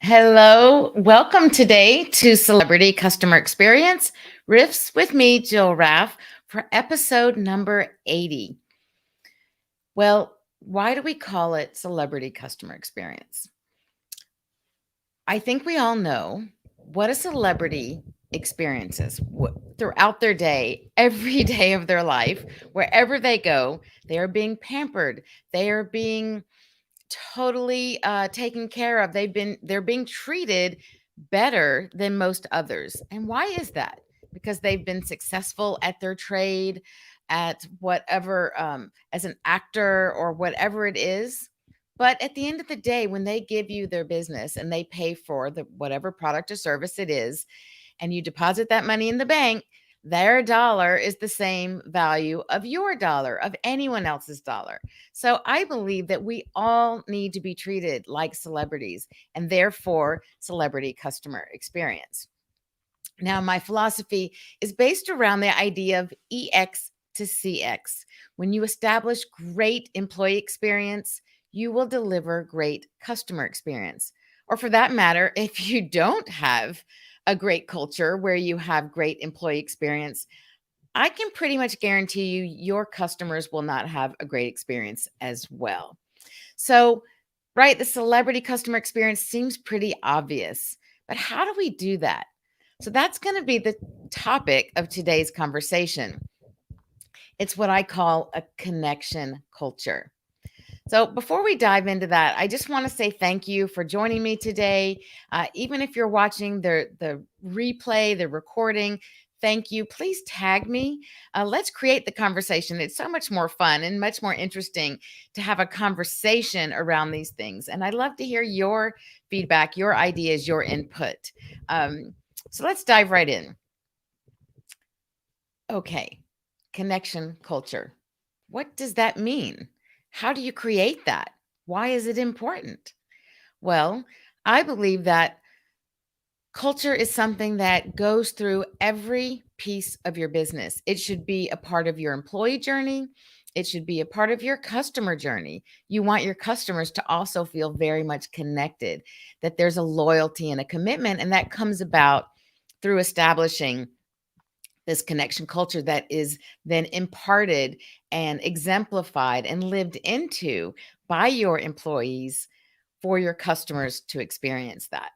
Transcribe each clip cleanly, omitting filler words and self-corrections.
Hello, welcome today to Celebrity Customer Experience Riffs with me, Jill Raff, for episode number 80. Well, why do we call it Celebrity Customer Experience? I think we all know what a celebrity experiences throughout their day, every day of their life, wherever they go, they are being pampered. They are being totally taken care of. They're being treated better than most others. And why is that? Because they've been successful at their trade, at whatever, as an actor or whatever it is. But at the end of the day, when they give you their business and they pay for the whatever product or service it is, and you deposit that money in the bank, their dollar is the same value of your dollar, of anyone else's dollar. So I believe that we all need to be treated like celebrities and therefore celebrity customer experience. Now, my philosophy is based around the idea of EX to CX. When you establish great employee experience, you will deliver great customer experience. Or for that matter, if you don't have a great culture where you have great employee experience, I can pretty much guarantee you your customers will not have a great experience as well. So, right, the celebrity customer experience seems pretty obvious, but how do we do that? So, that's going to be the topic of today's conversation. It's what I call a connection culture. So, before we dive into that, I just want to say thank you for joining me today. Even if you're watching the replay, the recording, thank you. Please tag me. Let's create the conversation. It's so much more fun and much more interesting to have a conversation around these things. And I'd love to hear your feedback, your ideas, your input. So, let's dive right in. Okay, connection culture. What does that mean? How do you create that? Why is it important? Well, I believe that culture is something that goes through every piece of your business. It should be a part of your employee journey. It should be a part of your customer journey. You want your customers to also feel very much connected, that there's a loyalty and a commitment, and that comes about through establishing this connection culture that is then imparted and exemplified and lived into by your employees for your customers to experience that.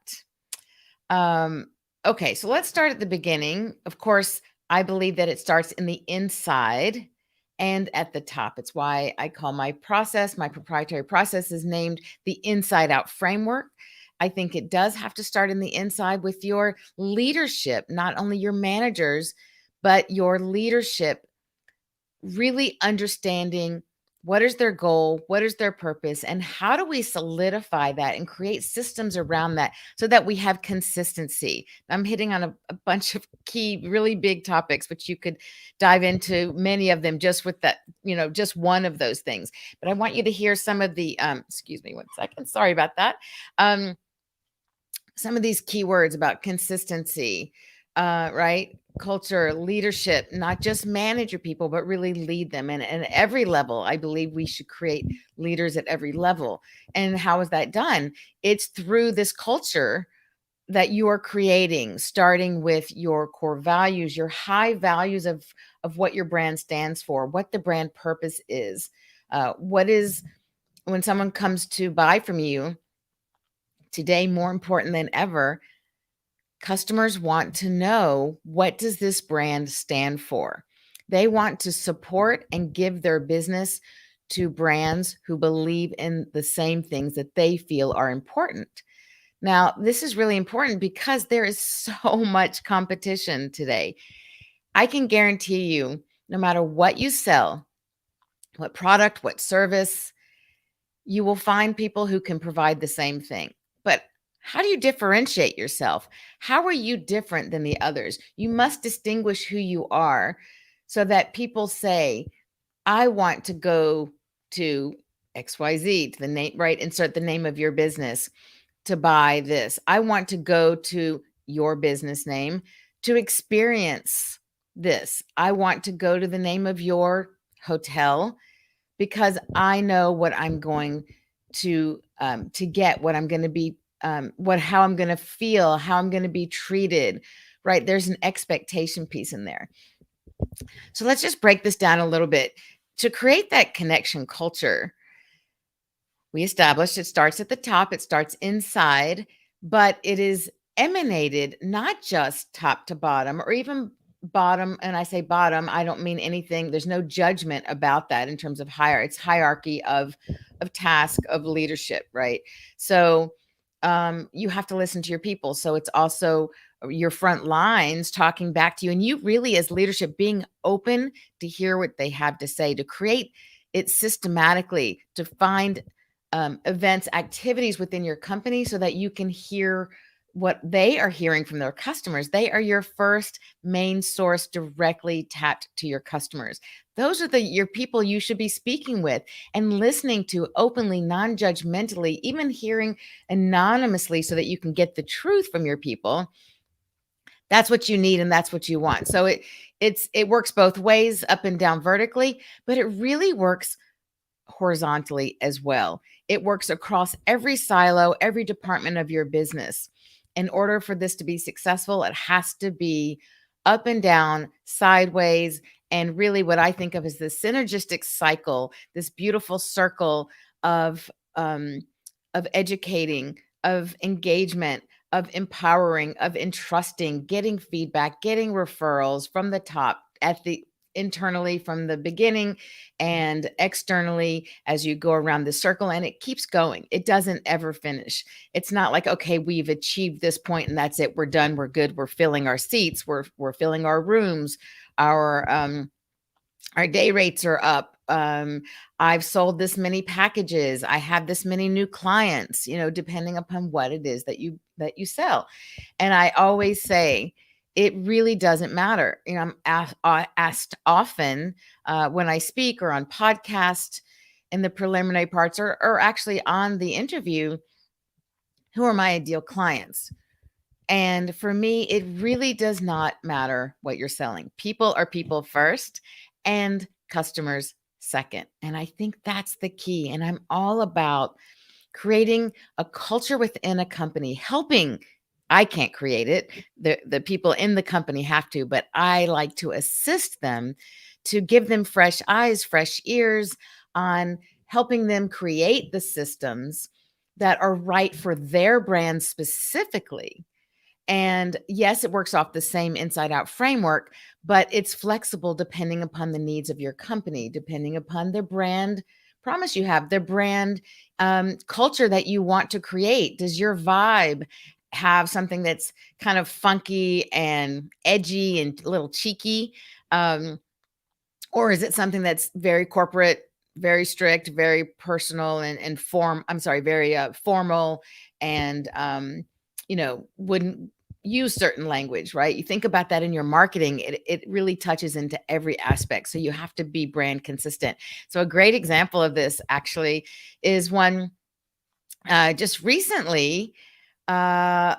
Okay, so let's start at the beginning. Of course, I believe that it starts in the inside and at the top. It's why I call my process, my proprietary process is named the Inside Out Framework. I think it does have to start in the inside with your leadership, not only your managers, but your leadership really understanding what is their goal, what is their purpose, and how do we solidify that and create systems around that so that we have consistency. I'm hitting on a bunch of key, really big topics, but you could dive into many of them just with that, just one of those things. But I want you to hear some of the, excuse me one second, sorry about that. Some of these keywords about consistency, right? Culture, leadership, not just manage your people, but really lead them. And at every level, I believe we should create leaders at every level. And how is that done? It's through this culture that you are creating, starting with your core values, your high values of what your brand stands for, what the brand purpose is. What is, when someone comes to buy from you today, more important than ever, customers want to know, what does this brand stand for? They want to support and give their business to brands who believe in the same things that they feel are important. Now, this is really important because there is so much competition today. I can guarantee you, no matter what you sell, what product, what service, you will find people who can provide the same thing. But how do you differentiate yourself? How are you different than the others? You must distinguish who you are so that people say, I want to go to XYZ, to the name, right? Insert the name of your business to buy this. I want to go to your business name to experience this. I want to go to the name of your hotel because I know what I'm going to get, what I'm going to be how I'm going to feel, how I'm going to be treated, right? There's an expectation piece in there. So let's just break this down a little bit. To create that connection culture, we established it starts at the top, it starts inside, but it is emanated not just top to bottom or even bottom. And I say bottom, I don't mean anything. There's no judgment about that in terms of it's hierarchy of task, of leadership, right? So you have to listen to your people. So it's also your front lines talking back to you, and you really, as leadership, being open to hear what they have to say, to create it systematically, to find events, activities within your company so that you can hear what they are hearing from their customers. They are your first main source directly tapped to your customers. Those are your people you should be speaking with and listening to openly, non-judgmentally, even hearing anonymously so that you can get the truth from your people. That's what you need and that's what you want. So it works both ways, up and down vertically, but it really works horizontally as well. It works across every silo, every department of your business. In order for this to be successful, it has to be up and down, sideways, and really what I think of as the synergistic cycle, this beautiful circle of educating, of engagement, of empowering, of entrusting, getting feedback, getting referrals from the top at the internally from the beginning and externally as you go around the circle, and it keeps going. It doesn't ever finish. It's not like, okay, we've achieved this point and that's it. We're done. We're good. We're filling our seats. We're filling our rooms. Our day rates are up. I've sold this many packages. I have this many new clients, depending upon what it is that you sell. And I always say, it really doesn't matter. I'm asked often when I speak or on podcast in the preliminary parts or actually on the interview, who are my ideal clients? And for me, it really does not matter what you're selling. People are people first and customers second. And I think that's the key. And I'm all about creating a culture within a company, helping. I can't create it. The people in the company have to, but I like to assist them to give them fresh eyes, fresh ears on helping them create the systems that are right for their brand specifically. And yes, it works off the same inside out framework, but it's flexible depending upon the needs of your company, depending upon the brand promise you have, the brand culture that you want to create. Does your vibe have something that's kind of funky and edgy and a little cheeky? Or is it something that's very corporate, very strict, very personal and very formal and, wouldn't use certain language, right? You think about that in your marketing, it really touches into every aspect. So you have to be brand consistent. So a great example of this actually is one just recently. I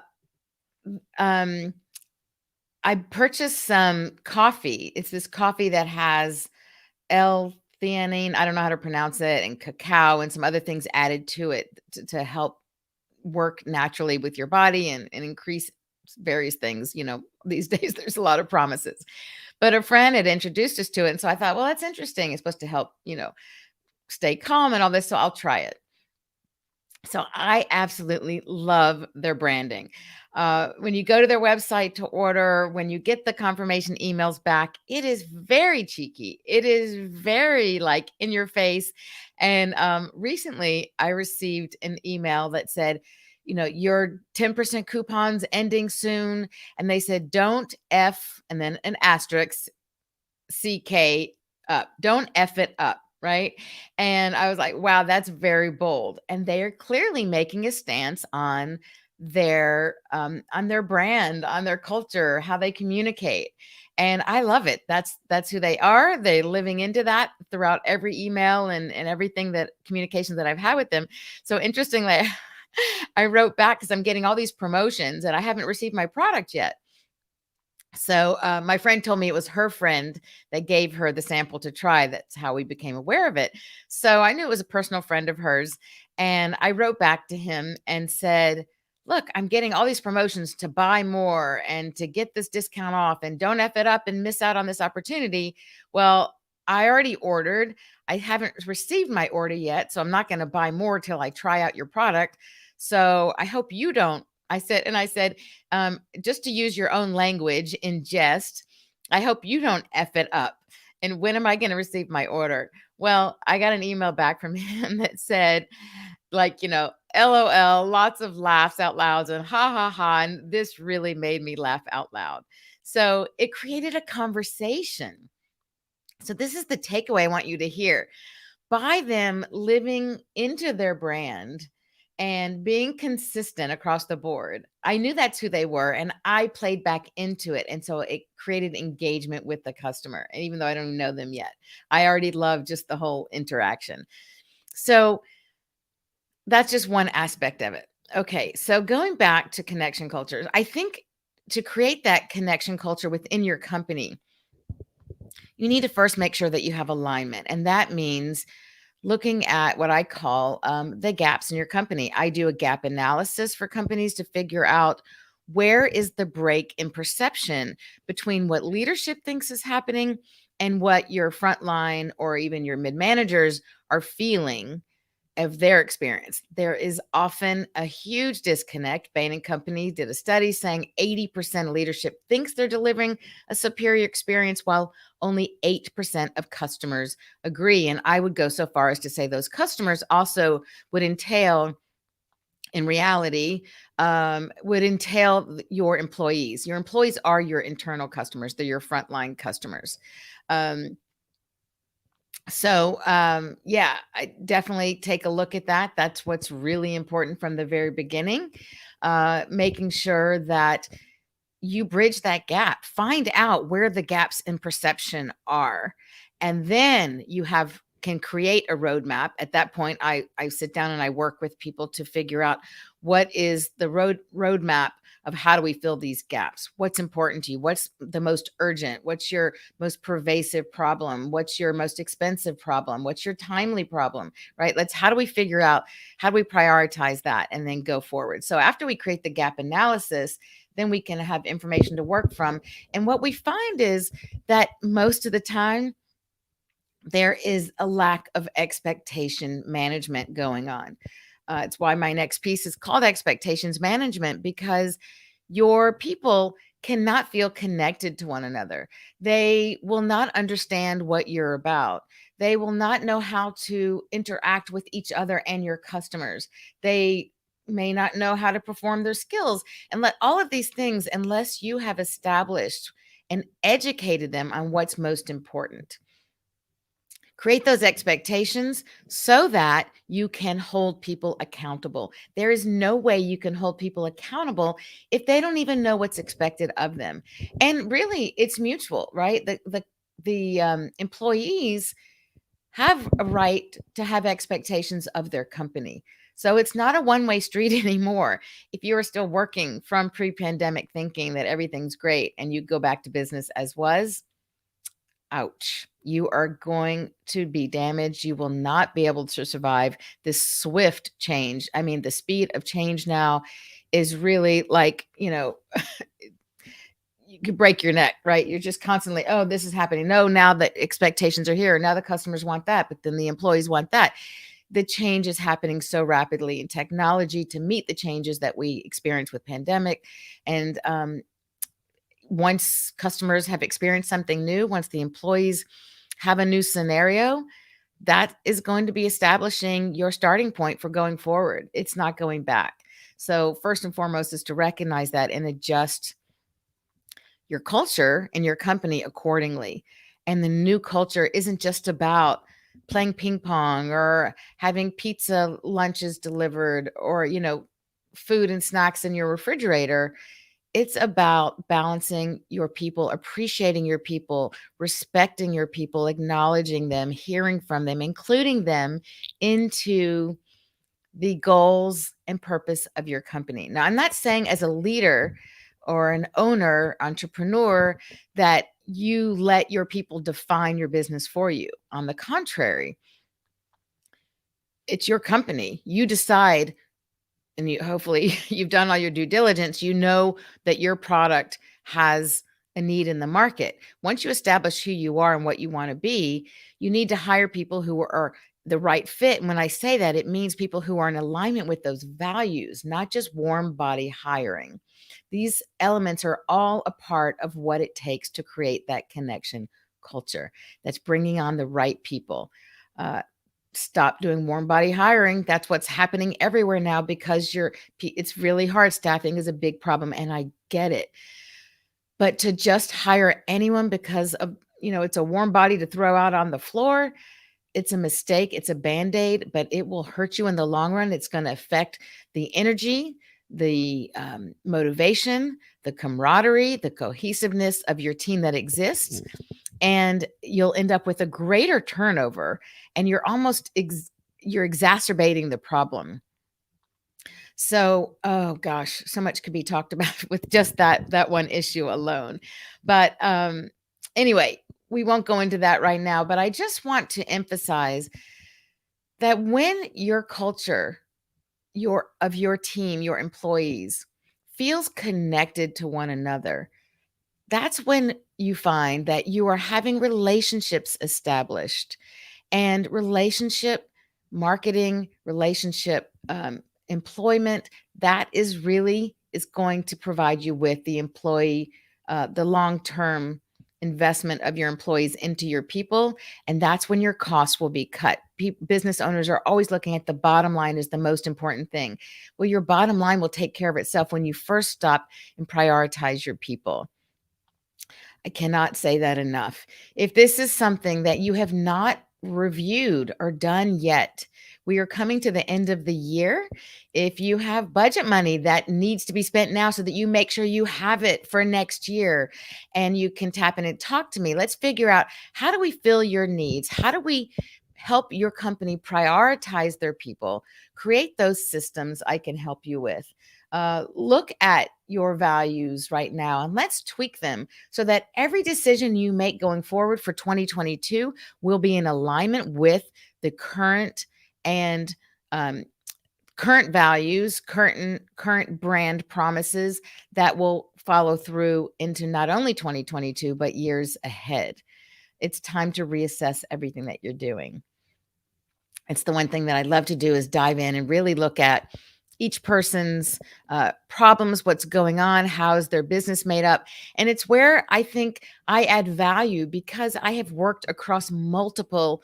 purchased some coffee. It's this coffee that has L-theanine, I don't know how to pronounce it, and cacao and some other things added to it to help work naturally with your body and increase various things. These days there's a lot of promises. But a friend had introduced us to it. And so I thought, well, that's interesting. It's supposed to help, stay calm and all this. So I'll try it. So I absolutely love their branding. When you go to their website to order, when you get the confirmation emails back, it is very cheeky. It is very like in your face. And recently I received an email that said, your 10% coupons ending soon. And they said, don't F and then an asterisk CK up. Don't F it up. Right. And I was like, wow, that's very bold. And they are clearly making a stance on their brand, on their culture, how they communicate. And I love it. That's who they are. They're living into that throughout every email and everything that communications that I've had with them. So interestingly, I wrote back because I'm getting all these promotions and I haven't received my product yet. So my friend told me it was her friend that gave her the sample to try. That's how we became aware of it. So I knew it was a personal friend of hers. And I wrote back to him and said, look, I'm getting all these promotions to buy more and to get this discount off and don't F it up and miss out on this opportunity. Well, I already ordered. I haven't received my order yet, so I'm not going to buy more till I try out your product. So I hope you don't. I said, just to use your own language in jest, I hope you don't F it up. And when am I going to receive my order? Well, I got an email back from him that said, like, LOL, lots of laughs out loud and ha ha ha. And this really made me laugh out loud. So it created a conversation. So this is the takeaway I want you to hear. By them living into their brand and being consistent across the board, I knew that's who they were and I played back into it. And so it created engagement with the customer. And even though I don't even know them yet, I already love just the whole interaction. So that's just one aspect of it. Okay, so going back to connection cultures, I think to create that connection culture within your company, you need to first make sure that you have alignment. And that means looking at what I call the gaps in your company. I do a gap analysis for companies to figure out where is the break in perception between what leadership thinks is happening and what your frontline or even your mid managers are feeling of their experience. There is often a huge disconnect. Bain& Company did a study saying 80% of leadership thinks they're delivering a superior experience, while only 8% of customers agree. And I would go so far as to say those customers also would entail, in reality, would entail your employees. Your employees are your internal customers. They're your frontline customers. Yeah, I definitely take a look at that. That's what's really important from the very beginning, making sure that you bridge that gap, find out where the gaps in perception are, and then can create a roadmap. At that point, I sit down and I work with people to figure out what is the roadmap of how do we fill these gaps? What's important to you? What's the most urgent? What's your most pervasive problem? What's your most expensive problem? What's your timely problem? Right? How do we figure out, how do we prioritize that and then go forward? So after we create the gap analysis, then we can have information to work from. And what we find is that most of the time, there is a lack of expectation management going on. It's why my next piece is called expectations management, because your people cannot feel connected to one another. They will not understand what you're about. They will not know how to interact with each other and your customers. They may not know how to perform their skills, and let all of these things, unless you have established and educated them on what's most important. Create those expectations so that you can hold people accountable. There is no way you can hold people accountable if they don't even know what's expected of them. And really, it's mutual, right? The employees have a right to have expectations of their company. So it's not a one-way street anymore. If you are still working from pre-pandemic thinking that everything's great and you go back to business as was, ouch, you are going to be damaged. You will not be able to survive this swift change. I mean, the speed of change now is really like, you could break your neck, right? You're just constantly, oh, this is happening. No, now the expectations are here. Now the customers want that, but then the employees want that. The change is happening so rapidly in technology to meet the changes that we experience with pandemic. And once customers have experienced something new, once the employees have a new scenario, that is going to be establishing your starting point for going forward. It's not going back. So first and foremost is to recognize that and adjust your culture and your company accordingly. And the new culture isn't just about playing ping pong or having pizza lunches delivered or, food and snacks in your refrigerator. It's about balancing your people, appreciating your people, respecting your people, acknowledging them, hearing from them, including them into the goals and purpose of your company. Now, I'm not saying as a leader or an owner, entrepreneur, that you let your people define your business for you. On the contrary, it's your company. You decide and you hopefully you've done all your due diligence, you know that your product has a need in the market. Once you establish who you are and what you want to be, you need to hire people who are the right fit. And when I say that, it means people who are in alignment with those values, not just warm body hiring. These elements are all a part of what it takes to create that connection culture that's bringing on the right people. Uh, Stop doing warm body hiring. That's what's happening everywhere now because it's really hard. Staffing is a big problem, and I get it. But to just hire anyone because of, it's a warm body to throw out on the floor, it's a mistake. It's a band-aid, but it will hurt you in the long run. It's going to affect the energy, the motivation, the camaraderie, the cohesiveness of your team that exists. And you'll end up with a greater turnover, and you're exacerbating the problem. So, oh gosh, so much could be talked about with just that one issue alone. But anyway, we won't go into that right now, but I just want to emphasize that when your culture, your team, your employees feels connected to one another, that's when you find that you are having relationships established, and relationship marketing, relationship employment, that is going to provide you with the long-term investment of your employees into your people. And that's when your costs will be cut. Business owners are always looking at the bottom line as the most important thing. Well, your bottom line will take care of itself when you first stop and prioritize your people. I cannot say that enough. If this is something that you have not reviewed or done yet, we are coming to the end of the year. If you have budget money that needs to be spent now so that you make sure you have it for next year and you can tap in and talk to me, let's figure out, how do we fill your needs? How do we help your company prioritize their people? Create those systems I can help you with. Look at your values right now and let's tweak them so that every decision you make going forward for 2022 will be in alignment with the current and current values, current brand promises that will follow through into not only 2022 but years ahead. It's time to reassess everything that you're doing. It's the one thing that I love to do, is dive in and really look at each person's problems, what's going on, how's their business made up. And it's where I think I add value because I have worked across multiple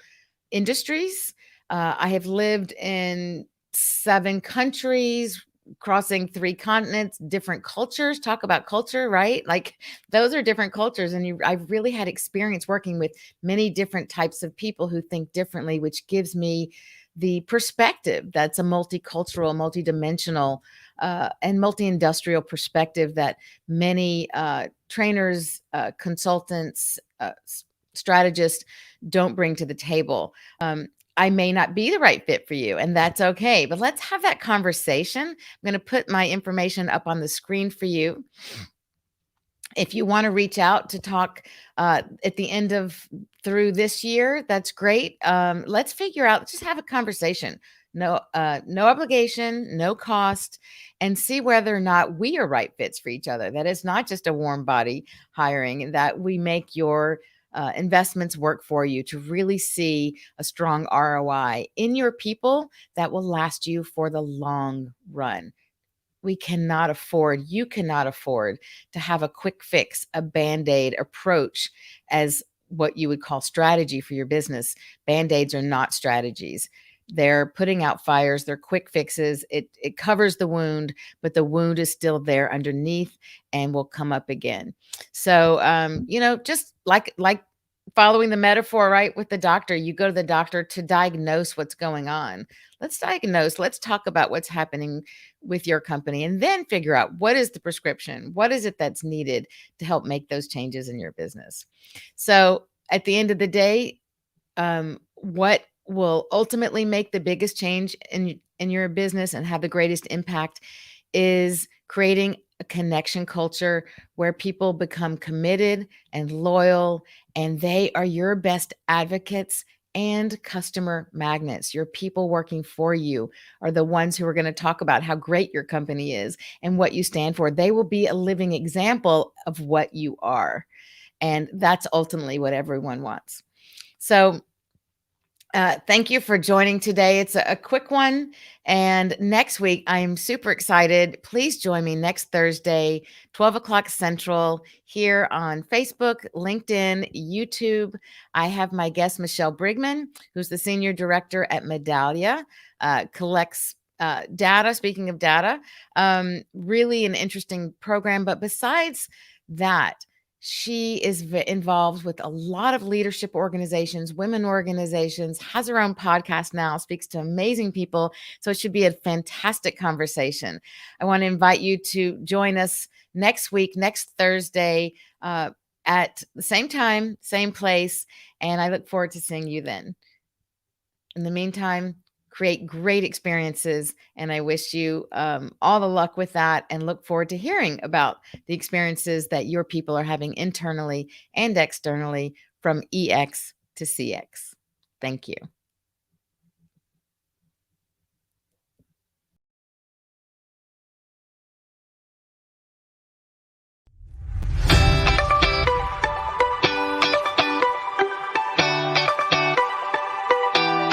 industries. I have lived in 7 countries, crossing 3 continents, different cultures. Talk about culture, right? Like, those are different cultures. And I've really had experience working with many different types of people who think differently, which gives me the perspective that's a multicultural, multidimensional, and multi-industrial perspective that many trainers, consultants, strategists don't bring to the table. I may not be the right fit for you, and that's okay. But let's have that conversation. I'm going to put my information up on the screen for you. If you want to reach out to talk at the end of through this year, that's great. Let's figure out, just have a conversation. No obligation, no cost, and see whether or not we are right fits for each other. That is not just a warm body hiring, that we make your investments work for you to really see a strong ROI in your people that will last you for the long run. You cannot afford to have a quick fix, a band-aid approach as what you would call strategy for your business. Band-aids are not strategies. They're putting out fires. They're quick fixes. It covers the wound, but the wound is still there underneath and will come up again. So, just like following the metaphor, right? With the doctor, you go to the doctor to diagnose what's going on. Let's diagnose. Let's talk about what's happening with your company, and then figure out, what is the prescription? What is it that's needed to help make those changes in your business? So at the end of the day, what will ultimately make the biggest change in your business and have the greatest impact is creating a connection culture where people become committed and loyal, and they are your best advocates and customer magnets. Your people working for you are the ones who are going to talk about how great your company is and what you stand for. They will be a living example of what you are. And that's ultimately what everyone wants. So, thank you for joining today. It's a quick one. And next week, I'm super excited. Please join me next Thursday, 12 o'clock Central, here on Facebook, LinkedIn, YouTube. I have my guest, Michelle Brigman, who's the Senior Director at Medallia, collects data. Speaking of data, really an interesting program. But besides that, she is involved with a lot of leadership organizations, women organizations, has her own podcast now, speaks to amazing people. So it should be a fantastic conversation. I want to invite you to join us next week, next Thursday, at the same time, same place. And I look forward to seeing you then. In the meantime, create great experiences. And I wish you all the luck with that, and look forward to hearing about the experiences that your people are having internally and externally from EX to CX. Thank you.